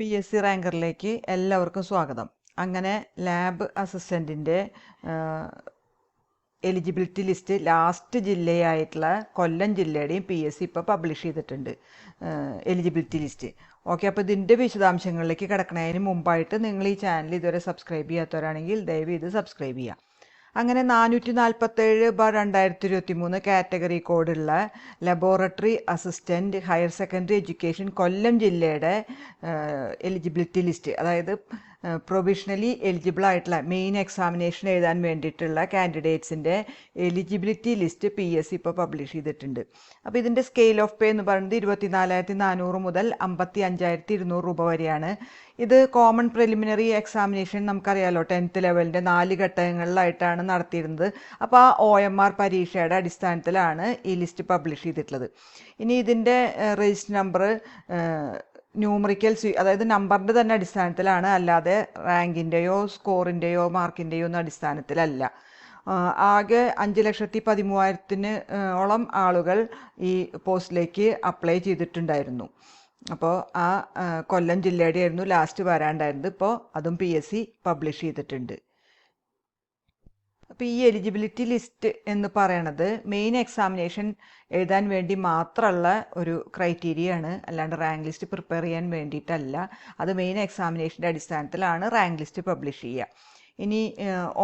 PSC റാങ്കറിലേക്ക് എല്ലാവർക്കും സ്വാഗതം. അങ്ങനെ ലാബ് അസിസ്റ്റൻറ്റിൻ്റെ എലിജിബിലിറ്റി ലിസ്റ്റ് ലാസ്റ്റ് ജില്ലയായിട്ടുള്ള കൊല്ലം ജില്ലയുടെയും PSC ഇപ്പോൾ പബ്ലിഷ് ചെയ്തിട്ടുണ്ട് എലിജിബിലിറ്റി ലിസ്റ്റ്. ഓക്കെ, അപ്പോൾ ഇതിൻ്റെ വിശദാംശങ്ങളിലേക്ക് കിടക്കുന്നതിന് മുമ്പായിട്ട് നിങ്ങൾ ഈ ചാനൽ ഇതുവരെ സബ്സ്ക്രൈബ് ചെയ്യാത്തവരാണെങ്കിൽ ദയവ് ഇത് സബ്സ്ക്രൈബ് ചെയ്യുക. അങ്ങനെ 447/2023 കാറ്റഗറി കോഡുള്ള laboratory assistant higher secondary education Kollam ജില്ലയുടെ എലിജിബിലിറ്റി ലിസ്റ്റ്, അതായത് പ്രൊവിഷണലി എലിജിബിൾ ആയിട്ടുള്ള മെയിൻ എക്സാമിനേഷൻ എഴുതാൻ വേണ്ടിയിട്ടുള്ള കാൻഡിഡേറ്റ്സിൻ്റെ എലിജിബിലിറ്റി ലിസ്റ്റ് PSC ഇപ്പോൾ പബ്ലിഷ് ചെയ്തിട്ടുണ്ട്. അപ്പോൾ ഇതിൻ്റെ സ്കെയിൽ ഓഫ് പേ എന്ന് പറയുന്നത് 24,400 മുതൽ 55,200 രൂപ വരെയാണ്. ഇത് കോമൺ പ്രിലിമിനറി എക്സാമിനേഷൻ നമുക്കറിയാലോ 10th ലെവലിൻ്റെ 4 ഘട്ടങ്ങളിലായിട്ടാണ് നടത്തിയിരുന്നത്. അപ്പോൾ ആ OMR പരീക്ഷയുടെ അടിസ്ഥാനത്തിലാണ് ഈ ലിസ്റ്റ് പബ്ലിഷ് ചെയ്തിട്ടുള്ളത്. ഇനി ഇതിൻ്റെ രജിസ്റ്റർ നമ്പർ ന്യൂമറിക്കൽ അതായത് നമ്പറിൻ്റെ തന്നെ അടിസ്ഥാനത്തിലാണ്, അല്ലാതെ റാങ്കിൻ്റെയോ സ്കോറിൻ്റെയോ മാർക്കിൻ്റെയോ ഒന്നും അടിസ്ഥാനത്തിലല്ല. ആകെ 5,13,000 ആളുകൾ ഈ പോസ്റ്റിലേക്ക് അപ്ലൈ ചെയ്തിട്ടുണ്ടായിരുന്നു. അപ്പോൾ ആ കൊല്ലം ജില്ലയുടെ ആയിരുന്നു ലാസ്റ്റ് വരാണ്ടായിരുന്നത്. ഇപ്പോൾ അതും PSC പബ്ലിഷ് ചെയ്തിട്ടുണ്ട്. അപ്പോൾ ഈ എലിജിബിലിറ്റി ലിസ്റ്റ് എന്ന് പറയണത് മെയിൻ എക്സാമിനേഷൻ എഴുതാൻ വേണ്ടി മാത്രമുള്ള ഒരു ക്രൈറ്റീരിയ ആണ്, അല്ലാണ്ട് റാങ്ക് ലിസ്റ്റ് പ്രിപ്പയർ ചെയ്യാൻ വേണ്ടിയിട്ടല്ല. അത് മെയിൻ എക്സാമിനേഷൻ്റെ അടിസ്ഥാനത്തിലാണ് റാങ്ക് ലിസ്റ്റ് പബ്ലിഷ് ചെയ്യുക. ഇനി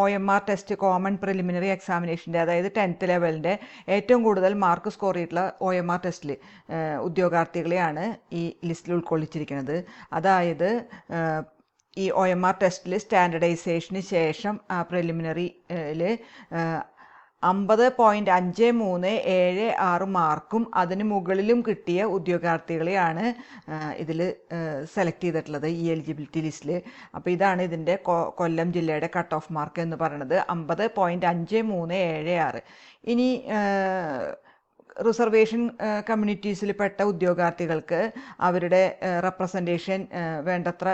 OMR ടെസ്റ്റ് കോമൺ പ്രിലിമിനറി എക്സാമിനേഷൻ്റെ, അതായത് 10th ലെവലിൻ്റെ ഏറ്റവും കൂടുതൽ മാർക്ക് സ്കോർ ചെയ്തിട്ടുള്ള OMR ടെസ്റ്റിൽ ഉദ്യോഗാർത്ഥികളെയാണ് ഈ ലിസ്റ്റിൽ ഉൾക്കൊള്ളിച്ചിരിക്കുന്നത്. അതായത് ഈ OMR ടെസ്റ്റിൽ സ്റ്റാൻഡർഡൈസേഷന് ശേഷം പ്രിലിമിനറിയിൽ 50.5376 മാർക്കും അതിന് മുകളിലും കിട്ടിയ ഉദ്യോഗാർത്ഥികളെയാണ് ഇതിൽ സെലക്ട് ചെയ്തിട്ടുള്ളത് ഈ എലിജിബിലിറ്റി ലിസ്റ്റിൽ. അപ്പോൾ ഇതാണ് ഇതിൻ്റെ കൊല്ലം ജില്ലയുടെ കട്ട് ഓഫ് മാർക്ക് എന്ന് പറയുന്നത് 50.5376. ഇനി റിസർവേഷൻ കമ്മ്യൂണിറ്റീസിൽപ്പെട്ട ഉദ്യോഗാർത്ഥികൾക്ക് അവരുടെ റെപ്രസെൻറ്റേഷൻ വേണ്ടത്ര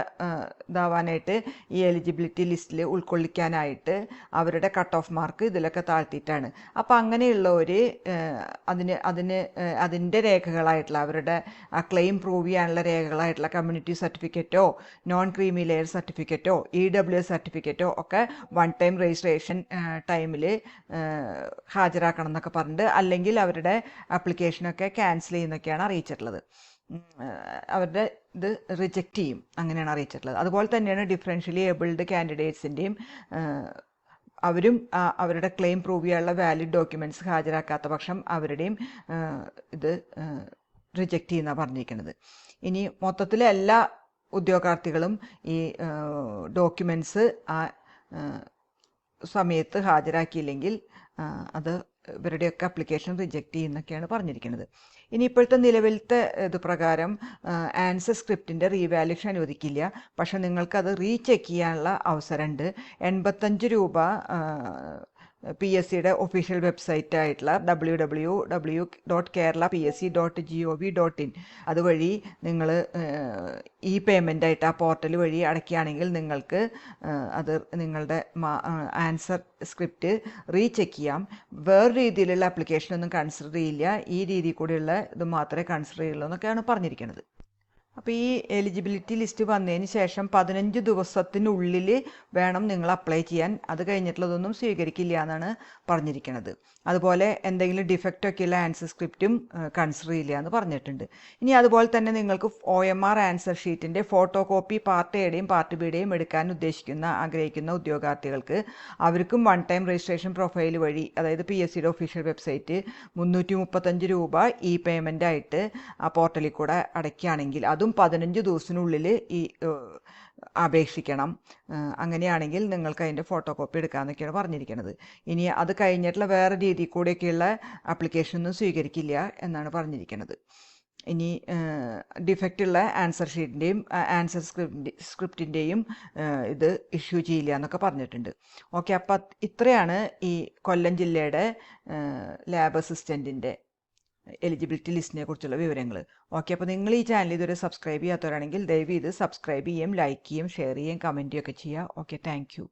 ഇതാവാനായിട്ട് ഈ എലിജിബിലിറ്റി ലിസ്റ്റിൽ ഉൾക്കൊള്ളിക്കാനായിട്ട് അവരുടെ കട്ട് ഓഫ് മാർക്ക് ഇതിലൊക്കെ താഴ്ത്തിയിട്ടാണ്. അപ്പോൾ അങ്ങനെയുള്ളവർ അതിൻ്റെ രേഖകളായിട്ടുള്ള അവരുടെ ആ ക്ലെയിം പ്രൂവ് ചെയ്യാനുള്ള രേഖകളായിട്ടുള്ള കമ്മ്യൂണിറ്റി സർട്ടിഫിക്കറ്റോ നോൺ ക്രീമി ലെയർ സർട്ടിഫിക്കറ്റോ EWS സർട്ടിഫിക്കറ്റോ ഒക്കെ 1 ടൈം രജിസ്ട്രേഷൻ ടൈമിൽ ഹാജരാക്കണം എന്നൊക്കെ പറഞ്ഞിട്ട്, അല്ലെങ്കിൽ അവരുടെ ആപ്ലിക്കേഷനൊക്കെ ക്യാൻസൽ ചെയ്യുന്നൊക്കെയാണ് അറിയിച്ചിട്ടുള്ളത്. അവരുടെ ഇത് റിജക്റ്റ് ചെയ്യും, അങ്ങനെയാണ് അറിയിച്ചിട്ടുള്ളത്. അതുപോലെ തന്നെയാണ് ഡിഫറൻഷ്യലി ഏബിൾഡ് കാൻഡിഡേറ്റ്സിൻ്റെയും അവരും അവരുടെ ക്ലെയിം പ്രൂവ് ചെയ്യാനുള്ള വാലിഡ് ഡോക്യുമെൻറ്റ്സ് ഹാജരാക്കാത്ത പക്ഷം അവരുടെയും ഇത് റിജക്റ്റ് ചെയ്യുന്നതാണ് പറഞ്ഞിരിക്കുന്നത്. ഇനി മൊത്തത്തിൽ എല്ലാ ഉദ്യോഗാർത്ഥികളും ഈ ഡോക്യുമെൻറ്റ്സ് ആ സമയത്ത് ഹാജരാക്കിയില്ലെങ്കിൽ അത് ഇവരുടെയൊക്കെ ആപ്ലിക്കേഷൻ റിജക്റ്റ് ചെയ്യുന്നൊക്കെയാണ് പറഞ്ഞിരിക്കുന്നത്. ഇനി ഇപ്പോഴത്തെ നിലവിലത്തെ ഇത് പ്രകാരം ആൻസർ സ്ക്രിപ്റ്റിൻ്റെ റീവാല്യൂഷൻ അനുവദിക്കില്ല, പക്ഷെ നിങ്ങൾക്കത് റീചെക്ക് ചെയ്യാനുള്ള അവസരമുണ്ട്. 85 രൂപ PSCയുടെ ഒഫീഷ്യൽ വെബ്സൈറ്റ് ആയിട്ടുള്ള www.keralapsc.gov.in അതുവഴി നിങ്ങൾ ഈ പേയ്മെൻ്റ് ആയിട്ട് ആ പോർട്ടൽ വഴി അടയ്ക്കുകയാണെങ്കിൽ നിങ്ങൾക്ക് അത് നിങ്ങളുടെ ആൻസർ സ്ക്രിപ്റ്റ് റീചെക്ക് ചെയ്യാം. വേറെ രീതിയിലുള്ള ആപ്ലിക്കേഷനൊന്നും കൺസിഡർ ചെയ്യില്ല, ഈ രീതിയിൽ കൂടിയുള്ള ഇത് മാത്രമേ കൺസിഡർ ചെയ്യുള്ളൂ എന്നൊക്കെയാണ് പറഞ്ഞിരിക്കുന്നത്. അപ്പോൾ ഈ എലിജിബിലിറ്റി ലിസ്റ്റ് വന്നതിന് ശേഷം 15 ദിവസത്തിനുള്ളിൽ വേണം നിങ്ങൾ അപ്ലൈ ചെയ്യാൻ. അത് കഴിഞ്ഞിട്ടുള്ളതൊന്നും സ്വീകരിക്കില്ല എന്നാണ് പറഞ്ഞിരിക്കുന്നത്. അതുപോലെ എന്തെങ്കിലും ഡിഫക്റ്റൊക്കെയുള്ള ആൻസർ സ്ക്രിപ്റ്റും കൺസിഡർ ചെയ്യില്ല എന്ന് പറഞ്ഞിട്ടുണ്ട്. ഇനി അതുപോലെ തന്നെ നിങ്ങൾക്ക് OMR ആൻസർ ഷീറ്റിൻ്റെ ഫോട്ടോ കോപ്പി പാർട്ട് എയുടെയും പാർട്ട് ബിയുടെയും എടുക്കാൻ ആഗ്രഹിക്കുന്ന ഉദ്യോഗാർത്ഥികൾക്ക് അവർക്കും 1 ടൈം രജിസ്ട്രേഷൻ പ്രൊഫൈൽ വഴി, അതായത് PSCയുടെ ഒഫീഷ്യൽ വെബ്സൈറ്റ് 335 രൂപ ഈ പേയ്മെൻ്റ് ആയിട്ട് ആ പോർട്ടലിൽ കൂടെ അടയ്ക്കുകയാണെങ്കിൽ അതും 15 ദിവസത്തിനുള്ളിൽ ഈ അപേക്ഷിക്കണം. അങ്ങനെയാണെങ്കിൽ നിങ്ങൾക്ക് അതിൻ്റെ ഫോട്ടോ കോപ്പി എടുക്കാമെന്നൊക്കെയാണ് പറഞ്ഞിരിക്കുന്നത്. ഇനി അത് കഴിഞ്ഞിട്ടുള്ള വേറെ രീതിയിൽ കൂടെയൊക്കെയുള്ള ആപ്ലിക്കേഷനൊന്നും സ്വീകരിക്കില്ല എന്നാണ് പറഞ്ഞിരിക്കുന്നത്. ഇനി ഡിഫക്റ്റുള്ള ആൻസർ ഷീറ്റിൻ്റെയും ആൻസർ സ്ക്രിപ്റ്റിൻ്റെയും ഇത് ഇഷ്യൂ ചെയ്യില്ല എന്നൊക്കെ പറഞ്ഞിട്ടുണ്ട്. ഓക്കെ, അപ്പം ഇത്രയാണ് ഈ കൊല്ലം ജില്ലയുടെ ലാബ് അസിസ്റ്റൻറ്റിൻ്റെ എലിജിബിലിറ്റി ലിസ്റ്റിനെ കുറിച്ചുള്ള വിവരങ്ങൾ. ഓക്കെ, അപ്പോൾ നിങ്ങൾ ഈ ചാനൽ ഇതുവരെ സബ്സ്ക്രൈബ് ചെയ്യാത്തവരാണെങ്കിൽ ദയവ് ഇത് സബ്സ്ക്രൈബ് ചെയ്യും, ലൈക്ക് ചെയ്യും, ഷെയർ ചെയ്യും, കമൻറ്റ് ഒക്കെ ചെയ്യുക. Okay, thank you.